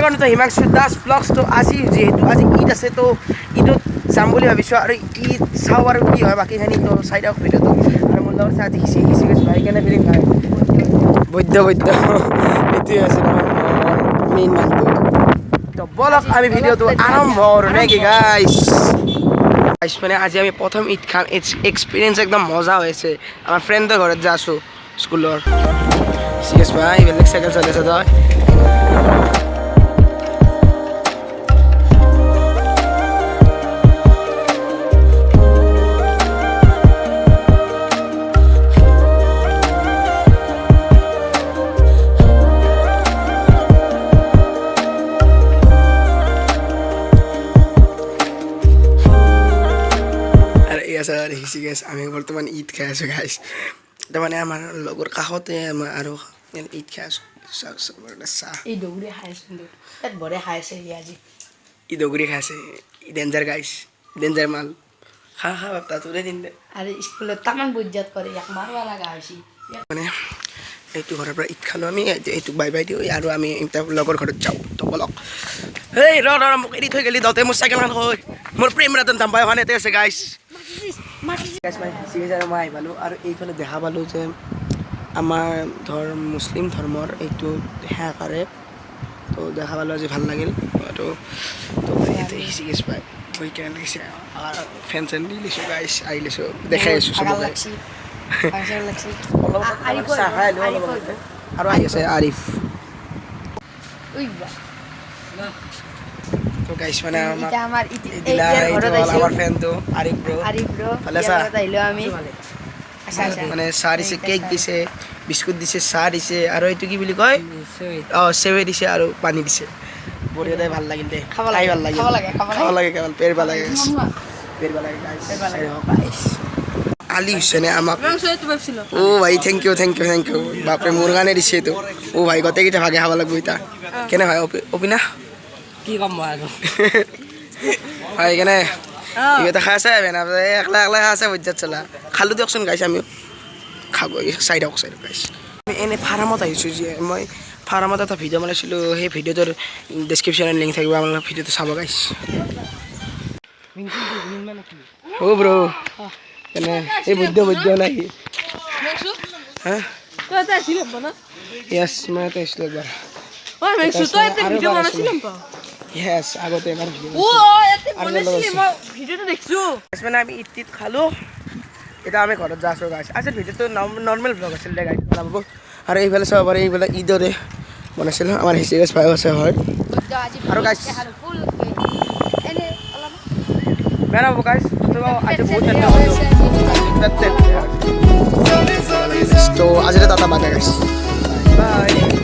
দৰ্শক তো হিমাংশু দাস ব্লগছ তো আজি যেহেতু আজি ঈদ আছে তো ঈদত যাম বুলি ভাবিছোঁ আৰু ঈদ চাওঁ আৰু কি হয় বাকীখিনি তো চাই দিয়ক ভিডিঅ'টো আৰু মোৰ লগত আজি হিচি গৈছোঁ ভাই কেনে ফিলিং ভাই বৈদ্য এইটোৱে আছিল মেইন মানুহটো তো বলক আমি ভিডিঅ'টো আৰম্ভ কৰোঁ নেকি গাইছ মানে আজি আমি প্ৰথম ঈদ খাম এক্সপিৰিয়েঞ্চ একদম মজা হৈছে আমাৰ ফ্ৰেণ্ডৰ ঘৰত যে আছোঁ স্কুলৰ চিৰিয়াছ ভাই বেলেগ চাইকেল চলি আছে তই আৰ হিচি গেছ আমি বৰ্তমান ঈদ খাই আছোঁ গাইছ তাৰমানে আমাৰ লগৰ কাষতে আৰু ঈদ খাই আছোঁ চাহ এই দগুৰি খাই আছোঁ তাত বৰে খাই আছে আজি ই দগুৰি খাই আছে ডেঞ্জাৰ গাইছ ডেঞ্জাৰ মাল খা বাপ্পা তোৰে দিন দে আৰু স্কুলত তামান বজ্জাত কৰে ইয়াক মাৰিব লগা হৈছে মানে এইটো ঘৰৰ পৰা ঈদ খালোঁ আমি এইটো বাই বাই দিওঁ আৰু আমি লগৰ ঘৰত যাওঁ তো বলক এই ৰ মোক এৰি থৈ গেলি দাওঁতে মোৰ চাইকেলখন হয় মোৰ প্ৰেম ৰতন ধাম্পাই হোৱা নেতে আছে গাইছ মই আহি পালোঁ আৰু এইফালে দেখা পালোঁ যে আমাৰ মুছলিম ধৰ্মৰ এইটো সেৱা কৰে তো দেখা পালোঁ আজি ভাল লাগিল তো ইয়াতে হিচি গেছ পাই বহি কেনে লাগিছে ফেন চেন দি লৈছোঁ গাইছ আহি লৈছোঁ দেখাই আছোঁ চবকে আৰু আহি আছে আৰিফ তো গাইছ মানে আমাৰ ফ্ৰেণ্ডটো আৰিফ ব্ৰ ভালে আছা মানে চাহ দিছে কেক দিছে বিস্কুট দিছে চাহ দিছে আৰু এইটো কি বুলি কয় চেৱে দিছে আৰু পানী দিছে বঢ়িয়া ভাল লাগিল দে খাব লাগে কেৱল পেৰ ভাল লাগে আলি হুছেনে আমাক অ ভাই থেংক ইউ বাপৰে মোৰ কাৰণে দিছে এইটো অ ভাই গোটেইকেইটা ভাগে খাব লাগিব এতিয়া কেনে ভাই অপিনা কি কম মই আৰু ভাই কেনে ইহঁতে খাই আছে একলা খাই আছে বজ্জাত চলা খালোঁ দিয়কচোন গাইছ আমিও খাব চাই দিয়ক গাইছ আমি এনে ফাৰ্মত আহিছোঁ যে মই ফাৰ্মত এটা ভিডিঅ' বনাইছিলোঁ সেই ভিডিঅ'টোৰ ডেছক্ৰিপশ্যনত লিংক থাকিব আপোনালোকে ভিডিঅ'টো চাব গাইছ অ ব্ৰ এনে এই বৈদ্য নাই হা য়েছ মই এটা আহিছিলোঁ একবাৰ য়েছ আগতে এবাৰ মানে আমি ঈদ খালোঁ এতিয়া আমি ঘৰত যাই আছোঁ গাইছ আছিল ভিডিঅ'টো নৰ্মেল ব্লগ আছিল দে গাইছ বনাব আৰু এইফালে চাব পাৰে এইফালে ঈদৰে বনাইছিলোঁ আমাৰ হিচি গেছ ভাই আছে হয় আৰু গাইছ বেয়া নহ'ব গাইছ আজি বহুত তো আজিলৈ টাটা বাই গাইছ বাই